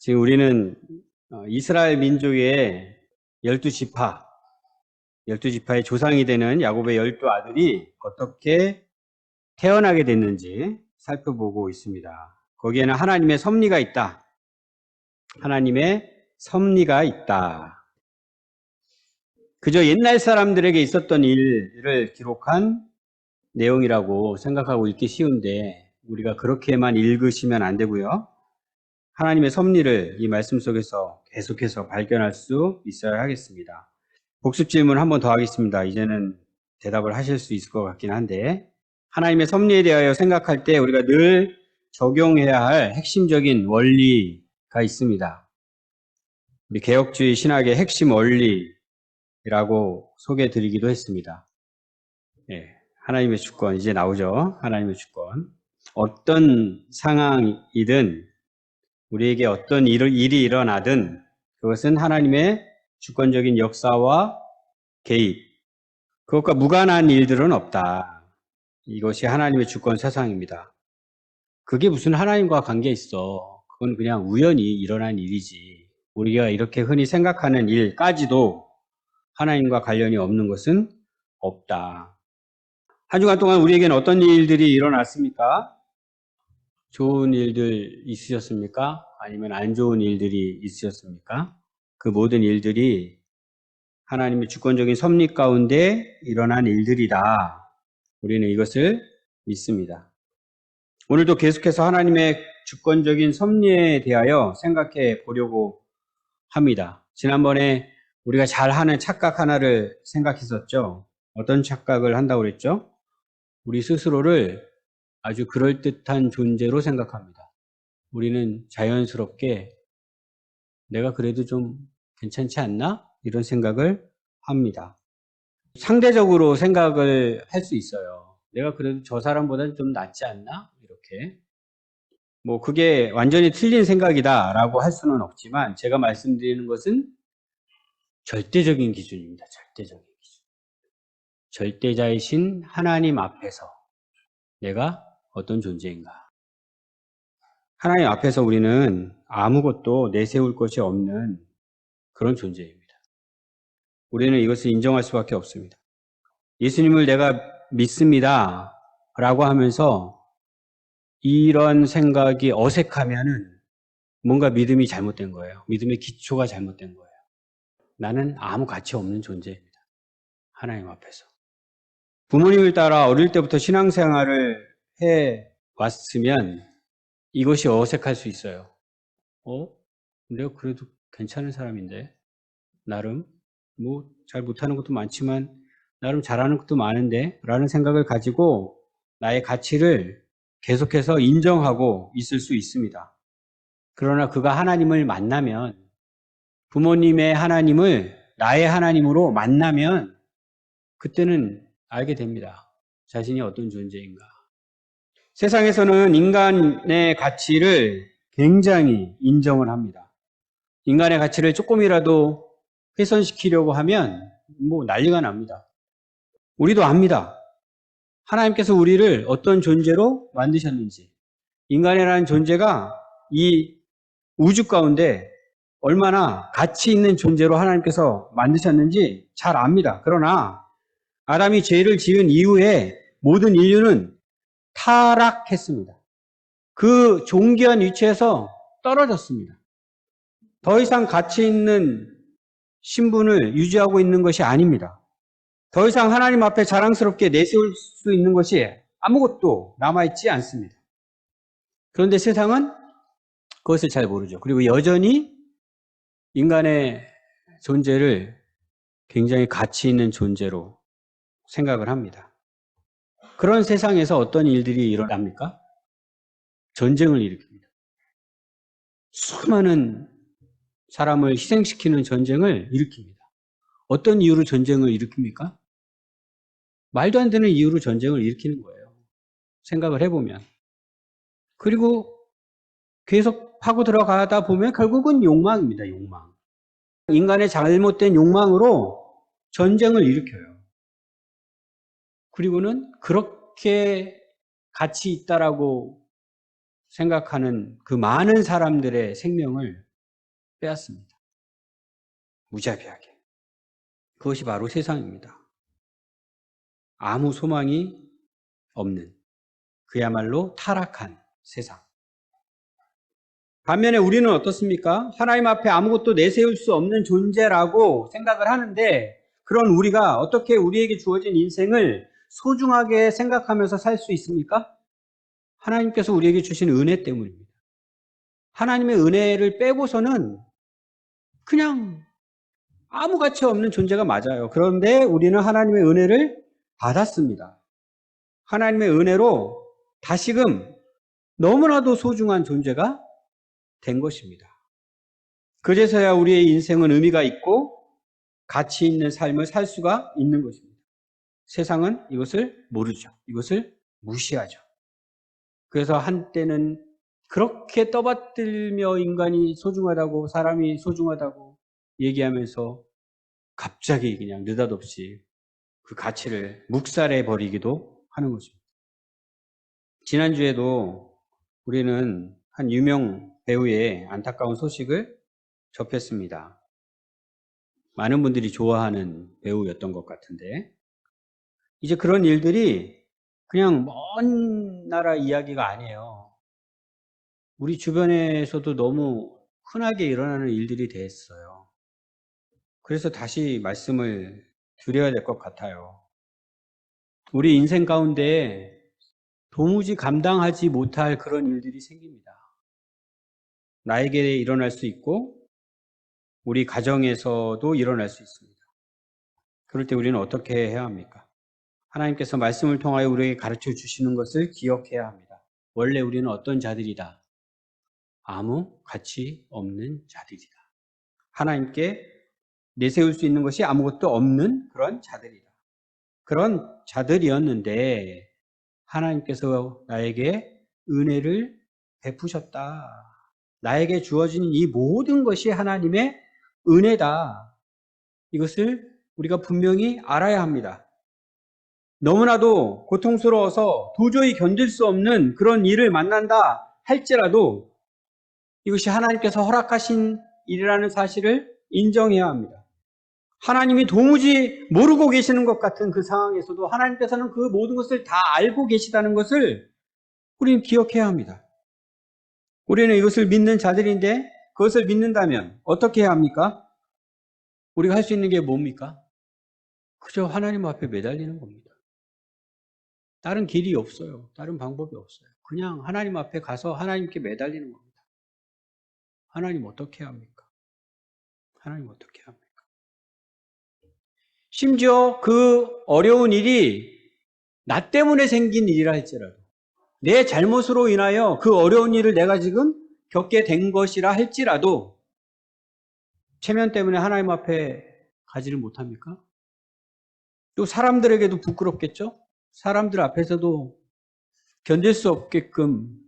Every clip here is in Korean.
지금 우리는 이스라엘 민족의 12지파, 12지파의 조상이 되는 야곱의 12아들이 어떻게 태어나게 됐는지 살펴보고 있습니다. 거기에는 하나님의 섭리가 있다. 하나님의 섭리가 있다. 그저 옛날 사람들에게 있었던 일을 기록한 내용이라고 생각하고 읽기 쉬운데 우리가 그렇게만 읽으시면 안 되고요. 하나님의 섭리를 이 말씀 속에서 계속해서 발견할 수 있어야 하겠습니다. 복습 질문 한 번 더 하겠습니다. 이제는 대답을 하실 수 있을 것 같긴 한데, 하나님의 섭리에 대하여 생각할 때 우리가 늘 적용해야 할 핵심적인 원리가 있습니다. 우리 개혁주의 신학의 핵심 원리라고 소개해 드리기도 했습니다. 하나님의 주권, 이제 나오죠. 하나님의 주권. 어떤 상황이든 우리에게 어떤 일이 일어나든 그것은 하나님의 주권적인 역사와 개입, 그것과 무관한 일들은 없다. 이것이 하나님의 주권 세상입니다. 그게 무슨 하나님과 관계 있어. 그건 그냥 우연히 일어난 일이지. 우리가 이렇게 흔히 생각하는 일까지도 하나님과 관련이 없는 것은 없다. 한 주간 동안 우리에게는 어떤 일들이 일어났습니까? 좋은 일들 있으셨습니까? 아니면 안 좋은 일들이 있으셨습니까? 그 모든 일들이 하나님의 주권적인 섭리 가운데 일어난 일들이다. 우리는 이것을 믿습니다. 오늘도 계속해서 하나님의 주권적인 섭리에 대하여 생각해 보려고 합니다. 지난번에 우리가 잘하는 착각 하나를 생각했었죠. 어떤 착각을 한다고 그랬죠? 우리 스스로를 아주 그럴듯한 존재로 생각합니다. 우리는 자연스럽게 내가 그래도 좀 괜찮지 않나? 이런 생각을 합니다. 상대적으로 생각을 할 수 있어요. 내가 그래도 저 사람보다는 좀 낫지 않나? 이렇게. 그게 완전히 틀린 생각이다 라고 할 수는 없지만 제가 말씀드리는 것은 절대적인 기준입니다. 절대적인 기준. 절대자이신 하나님 앞에서 내가 어떤 존재인가? 하나님 앞에서 우리는 아무것도 내세울 것이 없는 그런 존재입니다. 우리는 이것을 인정할 수밖에 없습니다. 예수님을 내가 믿습니다 라고 하면서 이런 생각이 어색하면은 뭔가 믿음이 잘못된 거예요. 믿음의 기초가 잘못된 거예요. 나는 아무 가치 없는 존재입니다. 하나님 앞에서. 부모님을 따라 어릴 때부터 신앙생활을 해 왔으면 이것이 어색할 수 있어요. 내가 그래도 괜찮은 사람인데 나름 잘 못하는 것도 많지만 나름 잘하는 것도 많은데 라는 생각을 가지고 나의 가치를 계속해서 인정하고 있을 수 있습니다. 그러나 그가 하나님을 만나면 부모님의 하나님을 나의 하나님으로 만나면 그때는 알게 됩니다. 자신이 어떤 존재인가. 세상에서는 인간의 가치를 굉장히 인정을 합니다. 인간의 가치를 조금이라도 훼손시키려고 하면 난리가 납니다. 우리도 압니다. 하나님께서 우리를 어떤 존재로 만드셨는지, 인간이라는 존재가 이 우주 가운데 얼마나 가치 있는 존재로 하나님께서 만드셨는지 잘 압니다. 그러나 아담이 죄를 지은 이후에 모든 인류는 타락했습니다. 그 존귀한 위치에서 떨어졌습니다. 더 이상 가치 있는 신분을 유지하고 있는 것이 아닙니다. 더 이상 하나님 앞에 자랑스럽게 내세울 수 있는 것이 아무것도 남아있지 않습니다. 그런데 세상은 그것을 잘 모르죠. 그리고 여전히 인간의 존재를 굉장히 가치 있는 존재로 생각을 합니다. 그런 세상에서 어떤 일들이 일어납니까? 전쟁을 일으킵니다. 수많은 사람을 희생시키는 전쟁을 일으킵니다. 어떤 이유로 전쟁을 일으킵니까? 말도 안 되는 이유로 전쟁을 일으키는 거예요. 생각을 해보면. 그리고 계속 파고 들어가다 보면 결국은 욕망입니다. 욕망. 인간의 잘못된 욕망으로 전쟁을 일으켜요. 그리고는 그렇게 가치 있다라고 생각하는 그 많은 사람들의 생명을 빼앗습니다. 무자비하게. 그것이 바로 세상입니다. 아무 소망이 없는, 그야말로 타락한 세상. 반면에 우리는 어떻습니까? 하나님 앞에 아무것도 내세울 수 없는 존재라고 생각을 하는데, 그런 우리가 어떻게 우리에게 주어진 인생을 소중하게 생각하면서 살 수 있습니까? 하나님께서 우리에게 주신 은혜 때문입니다. 하나님의 은혜를 빼고서는 그냥 아무 가치 없는 존재가 맞아요. 그런데 우리는 하나님의 은혜를 받았습니다. 하나님의 은혜로 다시금 너무나도 소중한 존재가 된 것입니다. 그래서야 우리의 인생은 의미가 있고 가치 있는 삶을 살 수가 있는 것입니다. 세상은 이것을 모르죠. 이것을 무시하죠. 그래서 한때는 그렇게 떠받들며 인간이 소중하다고, 사람이 소중하다고 얘기하면서 갑자기 그냥 느닷없이 그 가치를 묵살해 버리기도 하는 것입니다. 지난주에도 우리는 한 유명 배우의 안타까운 소식을 접했습니다. 많은 분들이 좋아하는 배우였던 것 같은데, 이제 그런 일들이 그냥 먼 나라 이야기가 아니에요. 우리 주변에서도 너무 흔하게 일어나는 일들이 됐어요. 그래서 다시 말씀을 드려야 될 것 같아요. 우리 인생 가운데 도무지 감당하지 못할 그런 일들이 생깁니다. 나에게 일어날 수 있고 우리 가정에서도 일어날 수 있습니다. 그럴 때 우리는 어떻게 해야 합니까? 하나님께서 말씀을 통하여 우리에게 가르쳐 주시는 것을 기억해야 합니다. 원래 우리는 어떤 자들이다? 아무 가치 없는 자들이다. 하나님께 내세울 수 있는 것이 아무것도 없는 그런 자들이다. 그런 자들이었는데 하나님께서 나에게 은혜를 베푸셨다. 나에게 주어진 이 모든 것이 하나님의 은혜다. 이것을 우리가 분명히 알아야 합니다. 너무나도 고통스러워서 도저히 견딜 수 없는 그런 일을 만난다 할지라도 이것이 하나님께서 허락하신 일이라는 사실을 인정해야 합니다. 하나님이 도무지 모르고 계시는 것 같은 그 상황에서도 하나님께서는 그 모든 것을 다 알고 계시다는 것을 우리는 기억해야 합니다. 우리는 이것을 믿는 자들인데 그것을 믿는다면 어떻게 해야 합니까? 우리가 할 수 있는 게 뭡니까? 그저 하나님 앞에 매달리는 겁니다. 다른 길이 없어요. 다른 방법이 없어요. 그냥 하나님 앞에 가서 하나님께 매달리는 겁니다. 하나님 어떻게 합니까? 하나님 어떻게 합니까? 심지어 그 어려운 일이 나 때문에 생긴 일이라 할지라도 내 잘못으로 인하여 그 어려운 일을 내가 지금 겪게 된 것이라 할지라도 체면 때문에 하나님 앞에 가지를 못합니까? 또 사람들에게도 부끄럽겠죠? 사람들 앞에서도 견딜 수 없게끔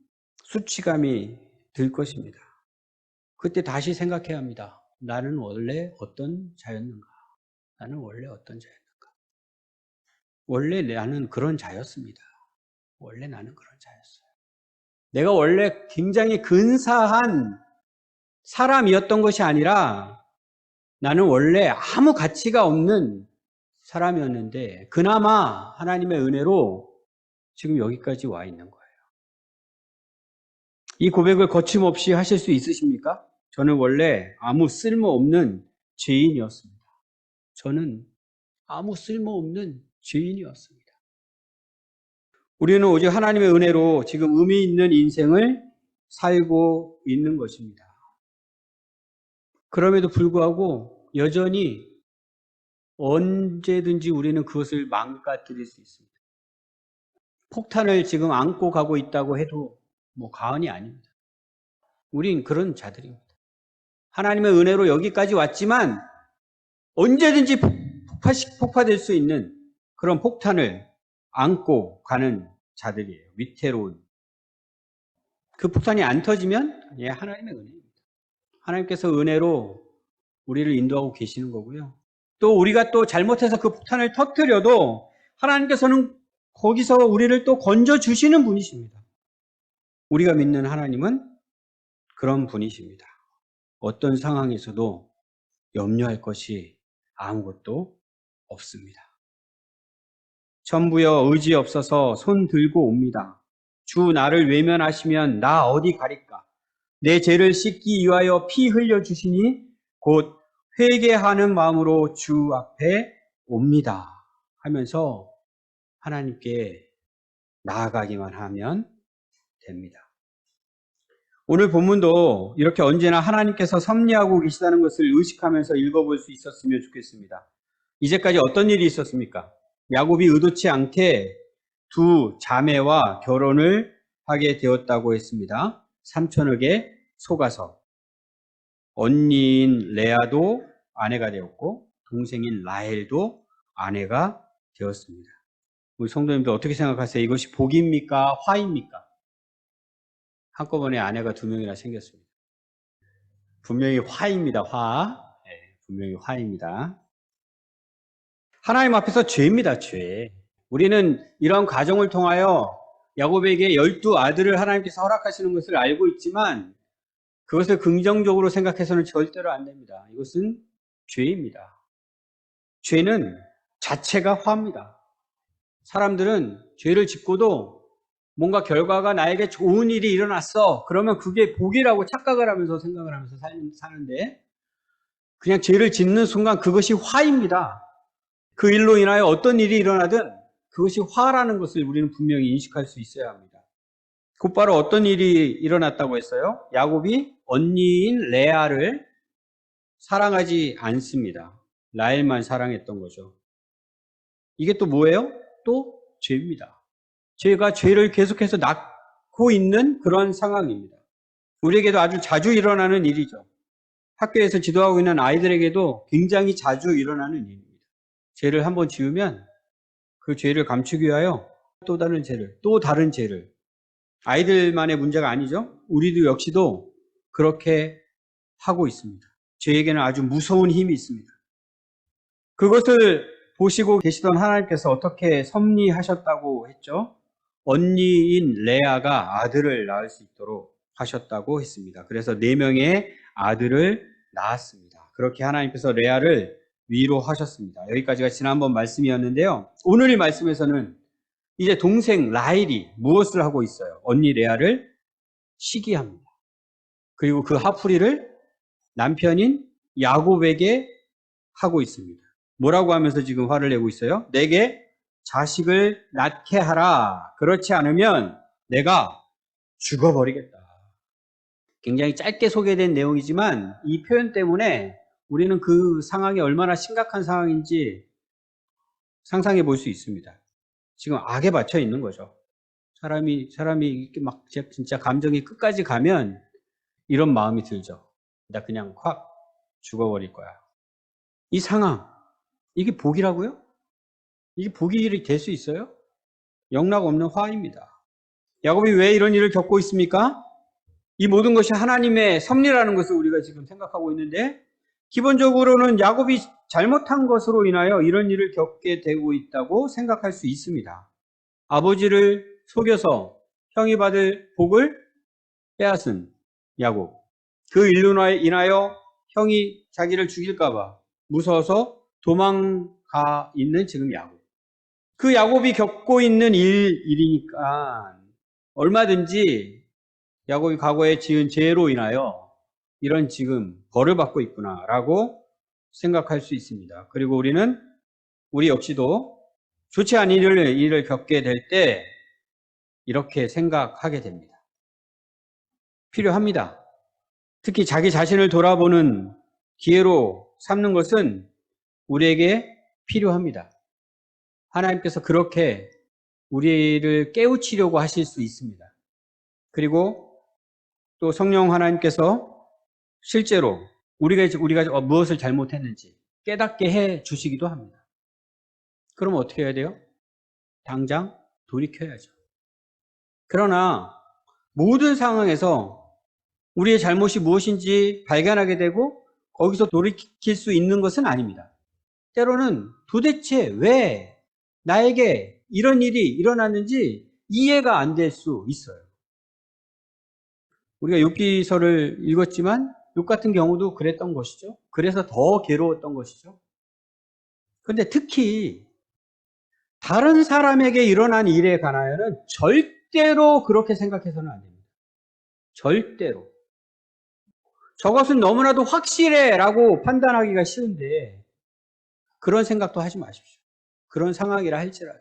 수치감이 들 것입니다. 그때 다시 생각해야 합니다. 나는 원래 어떤 자였는가? 나는 원래 어떤 자였는가? 원래 나는 그런 자였습니다. 원래 나는 그런 자였어요. 내가 원래 굉장히 근사한 사람이었던 것이 아니라 나는 원래 아무 가치가 없는 사람이었는데 그나마 하나님의 은혜로 지금 여기까지 와 있는 거예요. 이 고백을 거침없이 하실 수 있으십니까? 저는 원래 아무 쓸모없는 죄인이었습니다. 저는 아무 쓸모없는 죄인이었습니다. 우리는 오직 하나님의 은혜로 지금 의미 있는 인생을 살고 있는 것입니다. 그럼에도 불구하고 여전히 언제든지 우리는 그것을 망가뜨릴 수 있습니다. 폭탄을 지금 안고 가고 있다고 해도 과언이 아닙니다. 우린 그런 자들입니다. 하나님의 은혜로 여기까지 왔지만 언제든지 폭파될 수 있는 그런 폭탄을 안고 가는 자들이에요. 위태로운. 그 폭탄이 안 터지면 하나님의 은혜입니다. 하나님께서 은혜로 우리를 인도하고 계시는 거고요. 또 우리가 또 잘못해서 그 폭탄을 터뜨려도 하나님께서는 거기서 우리를 또 건져주시는 분이십니다. 우리가 믿는 하나님은 그런 분이십니다. 어떤 상황에서도 염려할 것이 아무것도 없습니다. 천부여 의지 없어서 손 들고 옵니다. 주 나를 외면하시면 나 어디 가릴까? 내 죄를 씻기 위하여 피 흘려 주시니 곧 회개하는 마음으로 주 앞에 옵니다. 하면서 하나님께 나아가기만 하면 됩니다. 오늘 본문도 이렇게 언제나 하나님께서 섭리하고 계시다는 것을 의식하면서 읽어볼 수 있었으면 좋겠습니다. 이제까지 어떤 일이 있었습니까? 야곱이 의도치 않게 두 자매와 결혼을 하게 되었다고 했습니다. 삼촌에게 속아서. 언니인 레아도 아내가 되었고 동생인 라헬도 아내가 되었습니다. 우리 성도님들 어떻게 생각하세요? 이것이 복입니까? 화입니까? 한꺼번에 아내가 2명이나 생겼습니다. 분명히 화입니다. 화. 네, 분명히 화입니다. 하나님 앞에서 죄입니다. 죄. 우리는 이런 과정을 통하여 야곱에게 12 아들을 하나님께서 허락하시는 것을 알고 있지만 그것을 긍정적으로 생각해서는 절대로 안 됩니다. 이것은 죄입니다. 죄는 자체가 화입니다. 사람들은 죄를 짓고도 뭔가 결과가 나에게 좋은 일이 일어났어. 그러면 그게 복이라고 착각을 하면서 생각을 하면서 사는데 그냥 죄를 짓는 순간 그것이 화입니다. 그 일로 인하여 어떤 일이 일어나든 그것이 화라는 것을 우리는 분명히 인식할 수 있어야 합니다. 곧바로 어떤 일이 일어났다고 했어요? 야곱이 언니인 레아를 사랑하지 않습니다. 라헬만 사랑했던 거죠. 이게 또 뭐예요? 또 죄입니다. 죄가 죄를 계속해서 낳고 있는 그런 상황입니다. 우리에게도 아주 자주 일어나는 일이죠. 학교에서 지도하고 있는 아이들에게도 굉장히 자주 일어나는 일입니다. 죄를 한번 지으면 그 죄를 감추기 위하여 또 다른 죄를, 또 다른 죄를. 아이들만의 문제가 아니죠. 우리도 역시도 그렇게 하고 있습니다. 죄에게는 아주 무서운 힘이 있습니다. 그것을 보시고 계시던 하나님께서 어떻게 섭리하셨다고 했죠? 언니인 레아가 아들을 낳을 수 있도록 하셨다고 했습니다. 그래서 4명의 아들을 낳았습니다. 그렇게 하나님께서 레아를 위로하셨습니다. 여기까지가 지난번 말씀이었는데요. 오늘 말씀에서는 이제 동생 라헬이 무엇을 하고 있어요? 언니 레아를 시기합니다. 그리고 그 화풀이를 남편인 야곱에게 하고 있습니다. 뭐라고 하면서 지금 화를 내고 있어요? 내게 자식을 낳게 하라. 그렇지 않으면 내가 죽어버리겠다. 굉장히 짧게 소개된 내용이지만 이 표현 때문에 우리는 그 상황이 얼마나 심각한 상황인지 상상해 볼 수 있습니다. 지금 악에 받쳐 있는 거죠. 사람이 이렇게 막 진짜 감정이 끝까지 가면 이런 마음이 들죠. 나 그냥 확 죽어버릴 거야. 이 상황, 이게 복이라고요? 이게 복이 될 수 있어요? 영락 없는 화입니다. 야곱이 왜 이런 일을 겪고 있습니까? 이 모든 것이 하나님의 섭리라는 것을 우리가 지금 생각하고 있는데 기본적으로는 야곱이 잘못한 것으로 인하여 이런 일을 겪게 되고 있다고 생각할 수 있습니다. 아버지를 속여서 형이 받을 복을 빼앗은 야곱. 그 일로 인하여 형이 자기를 죽일까 봐 무서워서 도망가 있는 지금 야곱. 그 야곱이 겪고 있는 일이니까 얼마든지 야곱이 과거에 지은 죄로 인하여 이런 지금 벌을 받고 있구나라고 생각할 수 있습니다. 그리고 우리 역시도 좋지 않은 일을 겪게 될 때 이렇게 생각하게 됩니다. 필요합니다. 특히 자기 자신을 돌아보는 기회로 삼는 것은 우리에게 필요합니다. 하나님께서 그렇게 우리를 깨우치려고 하실 수 있습니다. 그리고 또 성령 하나님께서 실제로 우리가 무엇을 잘못했는지 깨닫게 해 주시기도 합니다. 그럼 어떻게 해야 돼요? 당장 돌이켜야죠. 그러나 모든 상황에서 우리의 잘못이 무엇인지 발견하게 되고 거기서 돌이킬 수 있는 것은 아닙니다. 때로는 도대체 왜 나에게 이런 일이 일어났는지 이해가 안 될 수 있어요. 우리가 욥기서를 읽었지만 욥 같은 경우도 그랬던 것이죠. 그래서 더 괴로웠던 것이죠. 그런데 특히 다른 사람에게 일어난 일에 관하여는 절대로 그렇게 생각해서는 안 됩니다. 절대로. 저것은 너무나도 확실해 라고 판단하기가 쉬운데 그런 생각도 하지 마십시오. 그런 상황이라 할지라도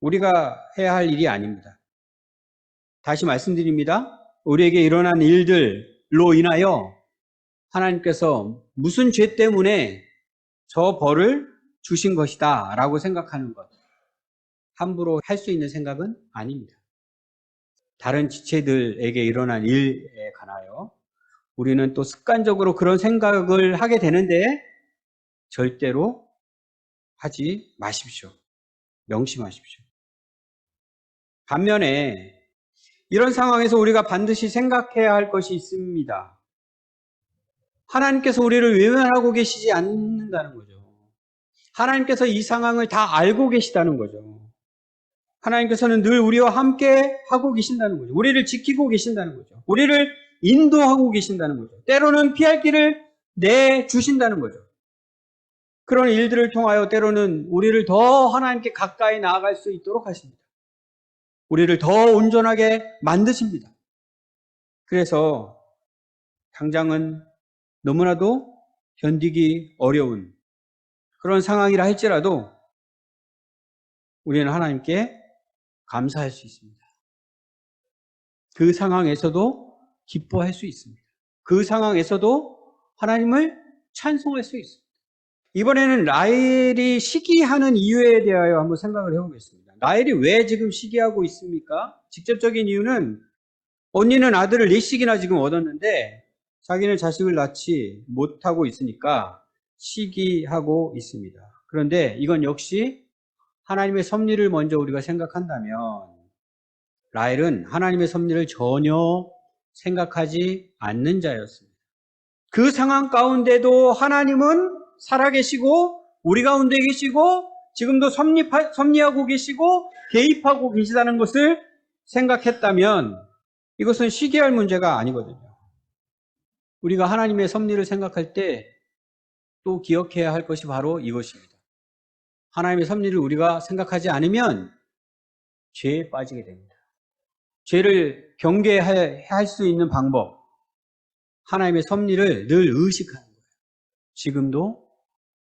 우리가 해야 할 일이 아닙니다. 다시 말씀드립니다. 우리에게 일어난 일들로 인하여 하나님께서 무슨 죄 때문에 저 벌을 주신 것이다 라고 생각하는 것, 함부로 할 수 있는 생각은 아닙니다. 다른 지체들에게 일어난 일에 관하여 우리는 또 습관적으로 그런 생각을 하게 되는데 절대로 하지 마십시오. 명심하십시오. 반면에 이런 상황에서 우리가 반드시 생각해야 할 것이 있습니다. 하나님께서 우리를 외면하고 계시지 않는다는 거죠. 하나님께서 이 상황을 다 알고 계시다는 거죠. 하나님께서는 늘 우리와 함께 하고 계신다는 거죠. 우리를 지키고 계신다는 거죠. 우리를 인도하고 계신다는 거죠. 때로는 피할 길을 내주신다는 거죠. 그런 일들을 통하여 때로는 우리를 더 하나님께 가까이 나아갈 수 있도록 하십니다. 우리를 더 온전하게 만드십니다. 그래서 당장은 너무나도 견디기 어려운 그런 상황이라 할지라도 우리는 하나님께 감사할 수 있습니다. 그 상황에서도 기뻐할 수 있습니다. 그 상황에서도 하나님을 찬송할 수 있습니다. 이번에는 라헬이 시기하는 이유에 대하여 한번 생각을 해보겠습니다. 라헬이 왜 지금 시기하고 있습니까? 직접적인 이유는 언니는 아들을 4씩이나 지금 얻었는데 자기는 자식을 낳지 못하고 있으니까 시기하고 있습니다. 그런데 이건 역시 하나님의 섭리를 먼저 우리가 생각한다면 라헬은 하나님의 섭리를 전혀 생각하지 않는 자였습니다. 그 상황 가운데도 하나님은 살아계시고 우리 가운데 계시고 지금도 섭리하고 계시고 개입하고 계시다는 것을 생각했다면 이것은 시기할 문제가 아니거든요. 우리가 하나님의 섭리를 생각할 때 또 기억해야 할 것이 바로 이것입니다. 하나님의 섭리를 우리가 생각하지 않으면 죄에 빠지게 됩니다. 죄를 경계할 수 있는 방법, 하나님의 섭리를 늘 의식하는 거예요. 지금도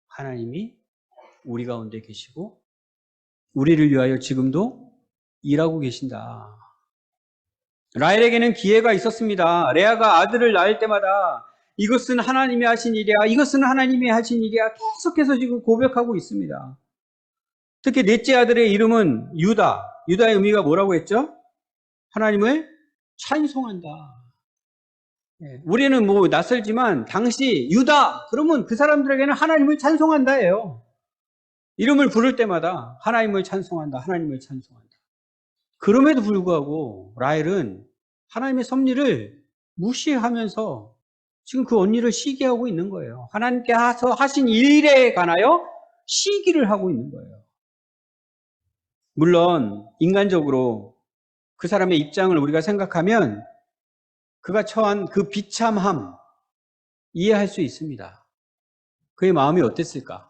하나님이 우리 가운데 계시고 우리를 위하여 지금도 일하고 계신다. 라헬에게는 기회가 있었습니다. 레아가 아들을 낳을 때마다 이것은 하나님이 하신 일이야, 이것은 하나님이 하신 일이야 계속해서 지금 고백하고 있습니다. 특히 넷째 아들의 이름은 유다. 유다의 의미가 뭐라고 했죠? 하나님을 찬송한다. 우리는 뭐 낯설지만 당시 유다 그러면 그 사람들에게는 하나님을 찬송한다예요. 이름을 부를 때마다 하나님을 찬송한다, 하나님을 찬송한다. 그럼에도 불구하고 라헬은 하나님의 섭리를 무시하면서 지금 그 언니를 시기하고 있는 거예요. 하나님께서 하신 일에 관하여 시기를 하고 있는 거예요. 물론 인간적으로 그 사람의 입장을 우리가 생각하면 그가 처한 그 비참함 이해할 수 있습니다. 그의 마음이 어땠을까?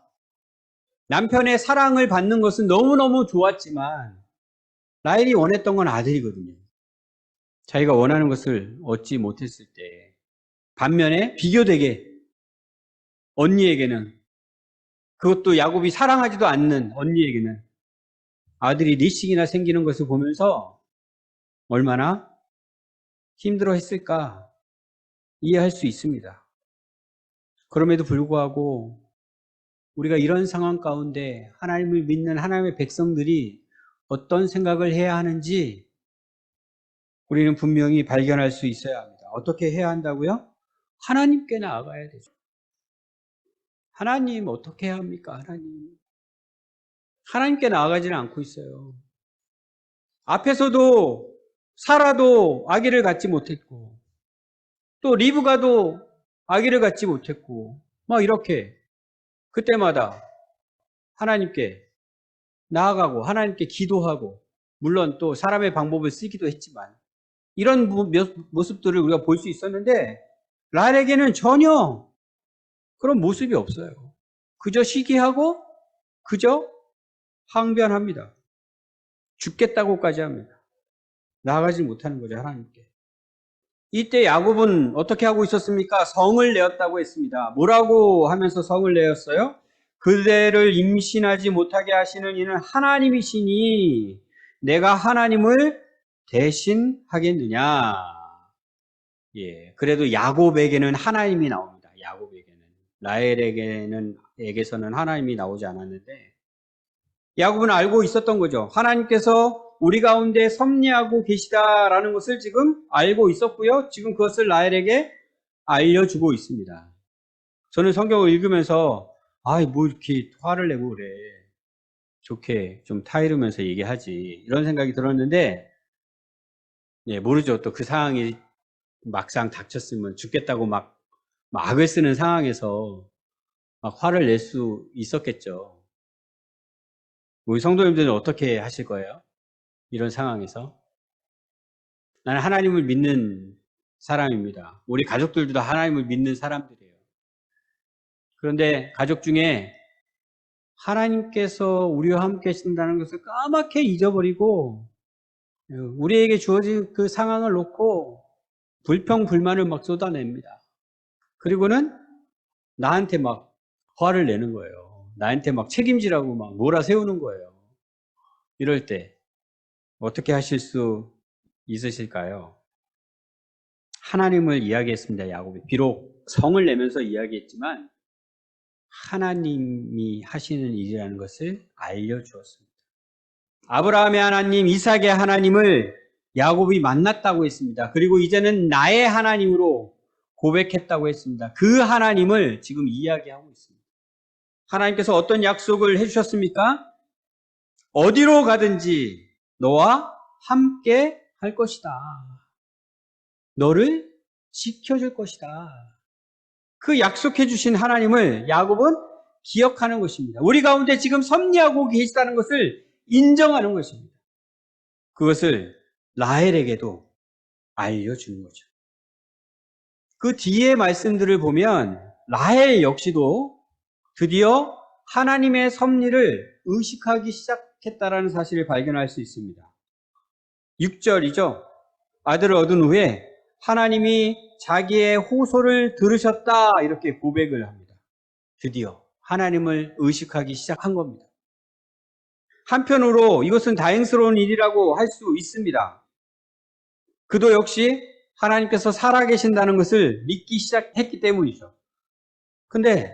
남편의 사랑을 받는 것은 너무너무 좋았지만 라헬이 원했던 건 아들이거든요. 자기가 원하는 것을 얻지 못했을 때 반면에 비교되게 언니에게는, 그것도 야곱이 사랑하지도 않는 언니에게는 아들이 4씩이나 생기는 것을 보면서 얼마나 힘들어 했을까 이해할 수 있습니다. 그럼에도 불구하고 우리가 이런 상황 가운데 하나님을 믿는 하나님의 백성들이 어떤 생각을 해야 하는지 우리는 분명히 발견할 수 있어야 합니다. 어떻게 해야 한다고요? 하나님께 나아가야 되죠. 하나님 어떻게 해야 합니까? 하나님께 나아가지는 않고 있어요. 앞에서도 사라도 아기를 갖지 못했고 또 리브가도 아기를 갖지 못했고 막 이렇게 그때마다 하나님께 나아가고 하나님께 기도하고 물론 또 사람의 방법을 쓰기도 했지만 이런 모습들을 우리가 볼 수 있었는데 라헬에게는 전혀 그런 모습이 없어요. 그저 시기하고 그저 항변합니다. 죽겠다고까지 합니다. 나아가지 못하는 거죠, 하나님께. 이때 야곱은 어떻게 하고 있었습니까? 성을 내었다고 했습니다. 뭐라고 하면서 성을 내었어요? 그대를 임신하지 못하게 하시는 이는 하나님이시니 내가 하나님을 대신하겠느냐. 예, 그래도 야곱에게는 하나님이 나옵니다. 야곱에게는. 라헬에게서는 하나님이 나오지 않았는데 야곱은 알고 있었던 거죠. 하나님께서 우리 가운데 섭리하고 계시다라는 것을 지금 알고 있었고요. 지금 그것을 라헬에게 알려주고 있습니다. 저는 성경을 읽으면서 뭐 이렇게 화를 내고 그래. 좋게 좀 타이르면서 얘기하지. 이런 생각이 들었는데 모르죠. 또 그 상황이 막상 닥쳤으면 죽겠다고 막 악을 쓰는 상황에서 막 화를 낼 수 있었겠죠. 우리 성도님들은 어떻게 하실 거예요? 이런 상황에서? 나는 하나님을 믿는 사람입니다. 우리 가족들도 다 하나님을 믿는 사람들이에요. 그런데 가족 중에 하나님께서 우리와 함께 하신다는 것을 까맣게 잊어버리고 우리에게 주어진 그 상황을 놓고 불평불만을 막 쏟아냅니다. 그리고는 나한테 막 화를 내는 거예요. 나한테 막 책임지라고 막 몰아세우는 거예요. 이럴 때 어떻게 하실 수 있으실까요? 하나님을 이야기했습니다. 야곱이 비록 성을 내면서 이야기했지만 하나님이 하시는 일이라는 것을 알려주었습니다. 아브라함의 하나님, 이삭의 하나님을 야곱이 만났다고 했습니다. 그리고 이제는 나의 하나님으로 고백했다고 했습니다. 그 하나님을 지금 이야기하고 있습니다. 하나님께서 어떤 약속을 해주셨습니까? 어디로 가든지 너와 함께 할 것이다. 너를 지켜줄 것이다. 그 약속해 주신 하나님을 야곱은 기억하는 것입니다. 우리 가운데 지금 섭리하고 계시다는 것을 인정하는 것입니다. 그것을 라헬에게도 알려주는 거죠. 그 뒤에 말씀들을 보면 라헬 역시도 드디어 하나님의 섭리를 의식하기 시작했다라는 사실을 발견할 수 있습니다. 6절이죠. 아들을 얻은 후에 하나님이 자기의 호소를 들으셨다 이렇게 고백을 합니다. 드디어 하나님을 의식하기 시작한 겁니다. 한편으로 이것은 다행스러운 일이라고 할 수 있습니다. 그도 역시 하나님께서 살아계신다는 것을 믿기 시작했기 때문이죠. 근데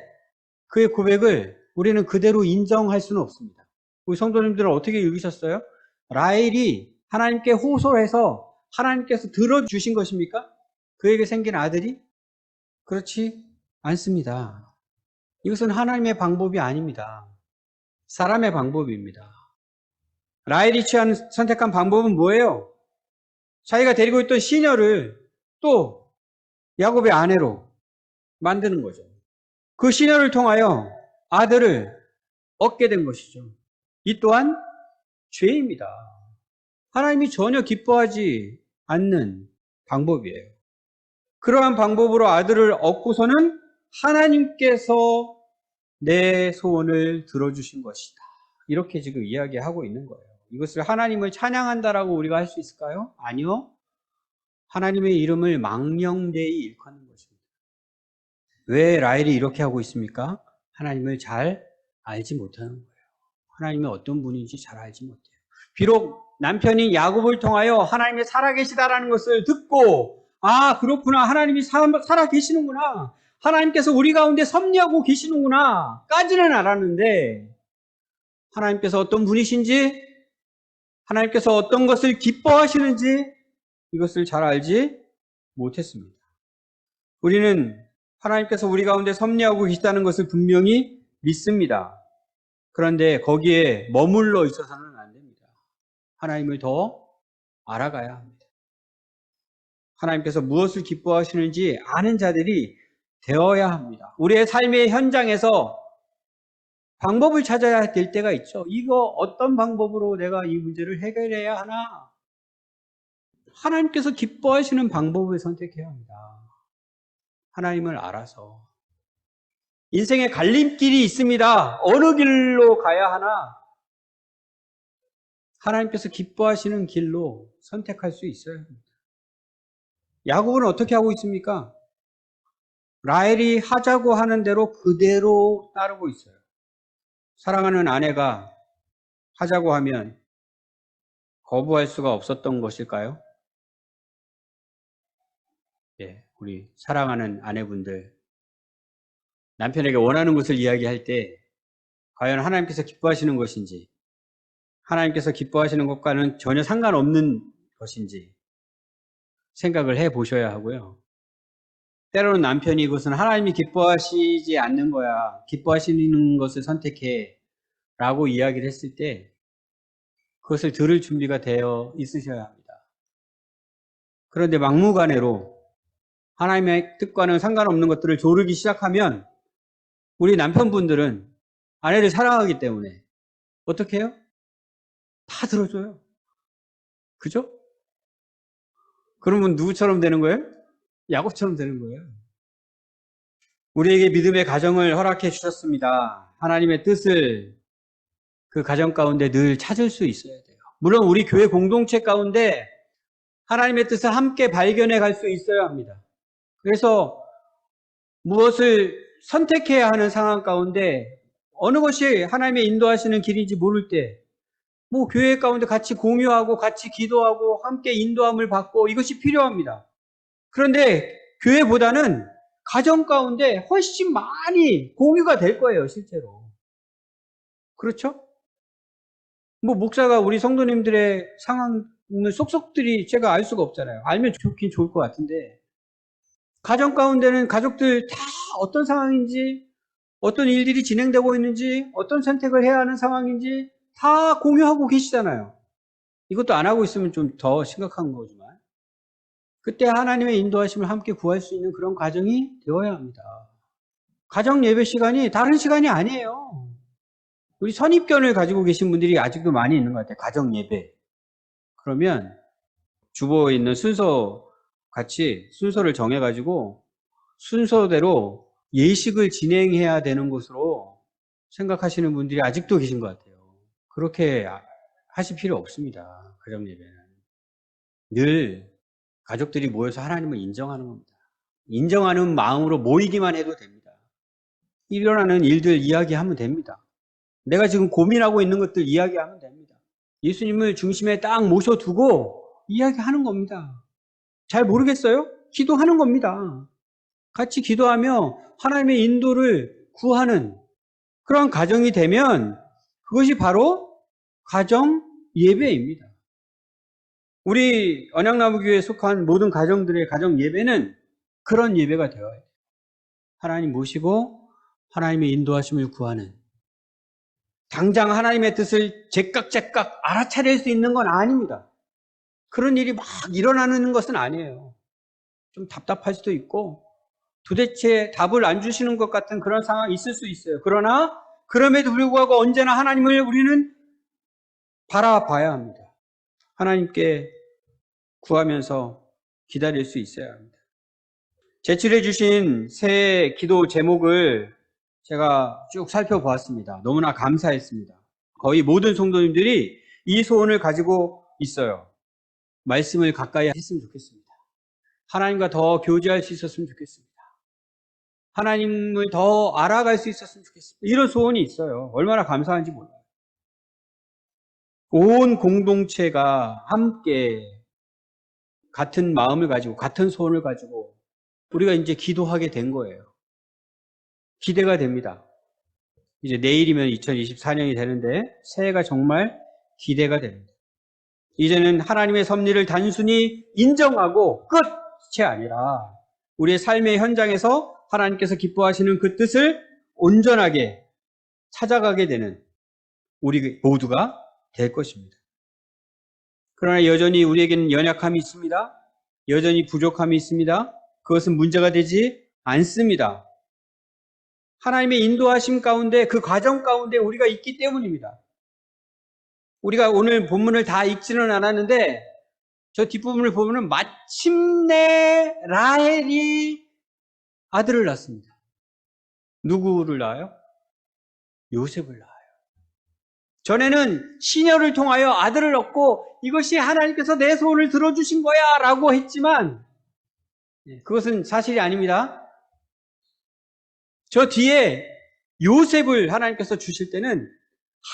그의 고백을 우리는 그대로 인정할 수는 없습니다. 우리 성도님들은 어떻게 읽으셨어요? 라헬이 하나님께 호소해서 하나님께서 들어주신 것입니까? 그에게 생긴 아들이? 그렇지 않습니다. 이것은 하나님의 방법이 아닙니다. 사람의 방법입니다. 라헬이 선택한 방법은 뭐예요? 자기가 데리고 있던 시녀를 또 야곱의 아내로 만드는 거죠. 그 시녀를 통하여 아들을 얻게 된 것이죠. 이 또한 죄입니다. 하나님이 전혀 기뻐하지 않는 방법이에요. 그러한 방법으로 아들을 얻고서는 하나님께서 내 소원을 들어주신 것이다. 이렇게 지금 이야기하고 있는 거예요. 이것을 하나님을 찬양한다라고 우리가 할 수 있을까요? 아니요. 하나님의 이름을 망령되이 일컫는 것입니다. 왜 라헬이 이렇게 하고 있습니까? 하나님을 잘 알지 못하는 거예요. 하나님이 어떤 분인지 잘 알지 못해요. 비록 남편이 야곱을 통하여 하나님이 살아계시다라는 것을 듣고 그렇구나. 하나님이 살아계시는구나. 하나님께서 우리 가운데 섭리하고 계시는구나. 까지는 알았는데 하나님께서 어떤 분이신지 하나님께서 어떤 것을 기뻐하시는지 이것을 잘 알지 못했습니다. 우리는 하나님께서 우리 가운데 섭리하고 계시다는 것을 분명히 믿습니다. 그런데 거기에 머물러 있어서는 안 됩니다. 하나님을 더 알아가야 합니다. 하나님께서 무엇을 기뻐하시는지 아는 자들이 되어야 합니다. 우리의 삶의 현장에서 방법을 찾아야 될 때가 있죠. 이거 어떤 방법으로 내가 이 문제를 해결해야 하나? 하나님께서 기뻐하시는 방법을 선택해야 합니다. 하나님을 알아서. 인생의 갈림길이 있습니다. 어느 길로 가야 하나? 하나님께서 기뻐하시는 길로 선택할 수 있어야 합니다. 야곱은 어떻게 하고 있습니까? 라헬이 하자고 하는 대로 그대로 따르고 있어요. 사랑하는 아내가 하자고 하면 거부할 수가 없었던 것일까요? 예, 우리 사랑하는 아내분들, 남편에게 원하는 것을 이야기할 때 과연 하나님께서 기뻐하시는 것인지, 하나님께서 기뻐하시는 것과는 전혀 상관없는 것인지 생각을 해 보셔야 하고요. 때로는 남편이 이것은 하나님이 기뻐하시지 않는 거야, 기뻐하시는 것을 선택해 라고 이야기를 했을 때 그것을 들을 준비가 되어 있으셔야 합니다. 그런데 막무가내로 하나님의 뜻과는 상관없는 것들을 조르기 시작하면 우리 남편분들은 아내를 사랑하기 때문에 어떻게 해요? 다 들어줘요. 그죠? 그러면 누구처럼 되는 거예요? 야곱처럼 되는 거예요. 우리에게 믿음의 가정을 허락해 주셨습니다. 하나님의 뜻을 그 가정 가운데 늘 찾을 수 있어야 돼요. 물론 우리 교회 공동체 가운데 하나님의 뜻을 함께 발견해 갈 수 있어야 합니다. 그래서 무엇을 선택해야 하는 상황 가운데 어느 것이 하나님의 인도하시는 길인지 모를 때 교회 가운데 같이 공유하고 같이 기도하고 함께 인도함을 받고 이것이 필요합니다. 그런데 교회보다는 가정 가운데 훨씬 많이 공유가 될 거예요, 실제로. 그렇죠? 목사가 우리 성도님들의 상황을 쏙쏙들이 제가 알 수가 없잖아요. 알면 좋긴 좋을 것 같은데 가정 가운데는 가족들 다 어떤 상황인지, 어떤 일들이 진행되고 있는지, 어떤 선택을 해야 하는 상황인지 다 공유하고 계시잖아요. 이것도 안 하고 있으면 좀 더 심각한 거지만 그때 하나님의 인도하심을 함께 구할 수 있는 그런 가정이 되어야 합니다. 가정 예배 시간이 다른 시간이 아니에요. 우리 선입견을 가지고 계신 분들이 아직도 많이 있는 것 같아요. 가정 예배. 그러면 주보에 있는 순서 같이 순서를 정해가지고 순서대로 예식을 진행해야 되는 것으로 생각하시는 분들이 아직도 계신 것 같아요. 그렇게 하실 필요 없습니다. 가정 예배는. 늘 가족들이 모여서 하나님을 인정하는 겁니다. 인정하는 마음으로 모이기만 해도 됩니다. 일어나는 일들 이야기하면 됩니다. 내가 지금 고민하고 있는 것들 이야기하면 됩니다. 예수님을 중심에 딱 모셔두고 이야기하는 겁니다. 잘 모르겠어요? 기도하는 겁니다. 같이 기도하며 하나님의 인도를 구하는 그런 가정이 되면 그것이 바로 가정 예배입니다. 우리 언약나무교회에 속한 모든 가정들의 가정 예배는 그런 예배가 되어야 돼요. 하나님 모시고 하나님의 인도하심을 구하는, 당장 하나님의 뜻을 제깍제깍 알아차릴 수 있는 건 아닙니다. 그런 일이 막 일어나는 것은 아니에요. 좀 답답할 수도 있고 도대체 답을 안 주시는 것 같은 그런 상황이 있을 수 있어요. 그러나 그럼에도 불구하고 언제나 하나님을 우리는 바라봐야 합니다. 하나님께 구하면서 기다릴 수 있어야 합니다. 제출해 주신 새 기도 제목을 제가 쭉 살펴보았습니다. 너무나 감사했습니다. 거의 모든 성도님들이 이 소원을 가지고 있어요. 말씀을 가까이 했으면 좋겠습니다. 하나님과 더 교제할 수 있었으면 좋겠습니다. 하나님을 더 알아갈 수 있었으면 좋겠습니다. 이런 소원이 있어요. 얼마나 감사한지 몰라요. 온 공동체가 함께 같은 마음을 가지고 같은 소원을 가지고 우리가 이제 기도하게 된 거예요. 기대가 됩니다. 이제 내일이면 2024년이 되는데 새해가 정말 기대가 됩니다. 이제는 하나님의 섭리를 단순히 인정하고 끝이 아니라 우리의 삶의 현장에서 하나님께서 기뻐하시는 그 뜻을 온전하게 찾아가게 되는 우리 모두가 될 것입니다. 그러나 여전히 우리에게는 연약함이 있습니다. 여전히 부족함이 있습니다. 그것은 문제가 되지 않습니다. 하나님의 인도하심 가운데, 그 과정 가운데 우리가 있기 때문입니다. 우리가 오늘 본문을 다 읽지는 않았는데 저 뒷부분을 보면 마침내 라헬이 아들을 낳습니다. 누구를 낳아요? 요셉을 낳아요. 전에는 시녀를 통하여 아들을 얻고 이것이 하나님께서 내 소원을 들어주신 거야 라고 했지만 그것은 사실이 아닙니다. 저 뒤에 요셉을 하나님께서 주실 때는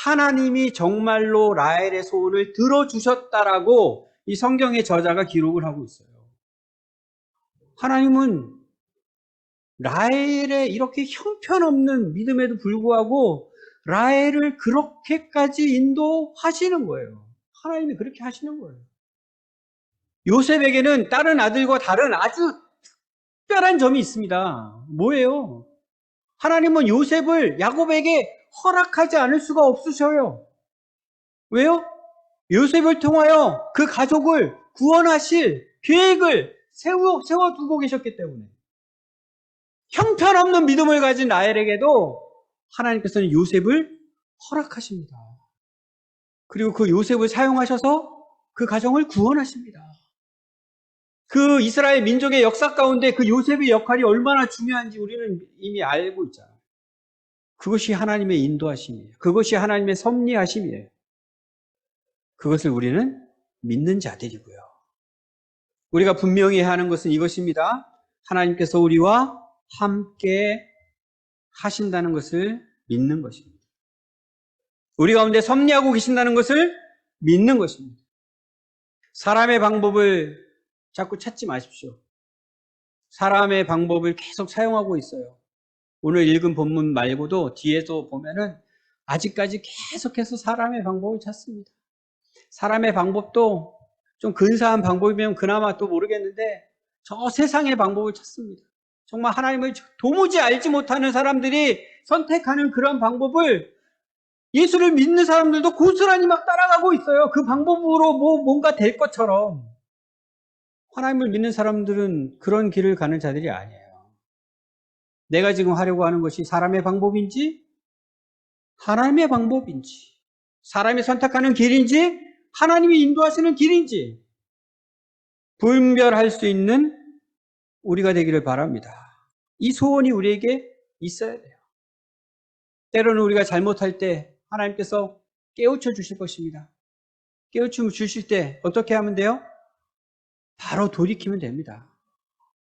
하나님이 정말로 라헬의 소원을 들어주셨다라고 이 성경의 저자가 기록을 하고 있어요. 하나님은 라헬의 이렇게 형편없는 믿음에도 불구하고 라헬을 그렇게까지 인도하시는 거예요. 하나님이 그렇게 하시는 거예요. 요셉에게는 다른 아들과 다른 아주 특별한 점이 있습니다. 뭐예요? 하나님은 요셉을 야곱에게 허락하지 않을 수가 없으셔요. 왜요? 요셉을 통하여 그 가족을 구원하실 계획을 세워두고 계셨기 때문에. 형편없는 믿음을 가진 라헬에게도 하나님께서는 요셉을 허락하십니다. 그리고 그 요셉을 사용하셔서 그 가정을 구원하십니다. 그 이스라엘 민족의 역사 가운데 그 요셉의 역할이 얼마나 중요한지 우리는 이미 알고 있잖아요. 그것이 하나님의 인도하심이에요. 그것이 하나님의 섭리하심이에요. 그것을 우리는 믿는 자들이고요. 우리가 분명히 해야 하는 것은 이것입니다. 하나님께서 우리와 함께 하신다는 것을 믿는 것입니다. 우리 가운데 섭리하고 계신다는 것을 믿는 것입니다. 사람의 방법을 자꾸 찾지 마십시오. 사람의 방법을 계속 사용하고 있어요. 오늘 읽은 본문 말고도 뒤에도 보면은 아직까지 계속해서 사람의 방법을 찾습니다. 사람의 방법도 좀 근사한 방법이면 그나마 또 모르겠는데 저 세상의 방법을 찾습니다. 정말 하나님을 도무지 알지 못하는 사람들이 선택하는 그런 방법을 예수를 믿는 사람들도 고스란히 막 따라가고 있어요. 그 방법으로 뭔가 될 것처럼. 하나님을 믿는 사람들은 그런 길을 가는 자들이 아니에요. 내가 지금 하려고 하는 것이 사람의 방법인지 하나님의 방법인지, 사람이 선택하는 길인지 하나님이 인도하시는 길인지 분별할 수 있는 우리가 되기를 바랍니다. 이 소원이 우리에게 있어야 돼요. 때로는 우리가 잘못할 때 하나님께서 깨우쳐 주실 것입니다. 깨우쳐 주실 때 어떻게 하면 돼요? 바로 돌이키면 됩니다.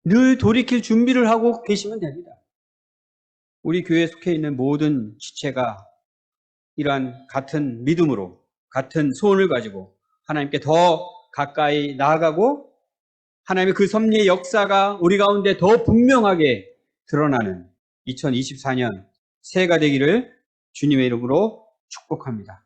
늘 돌이킬 준비를 하고 계시면 됩니다. 우리 교회에 속해 있는 모든 지체가 이러한 같은 믿음으로, 같은 소원을 가지고 하나님께 더 가까이 나아가고 하나님의 그 섭리의 역사가 우리 가운데 더 분명하게 드러나는 2024년 새해가 되기를 주님의 이름으로 축복합니다.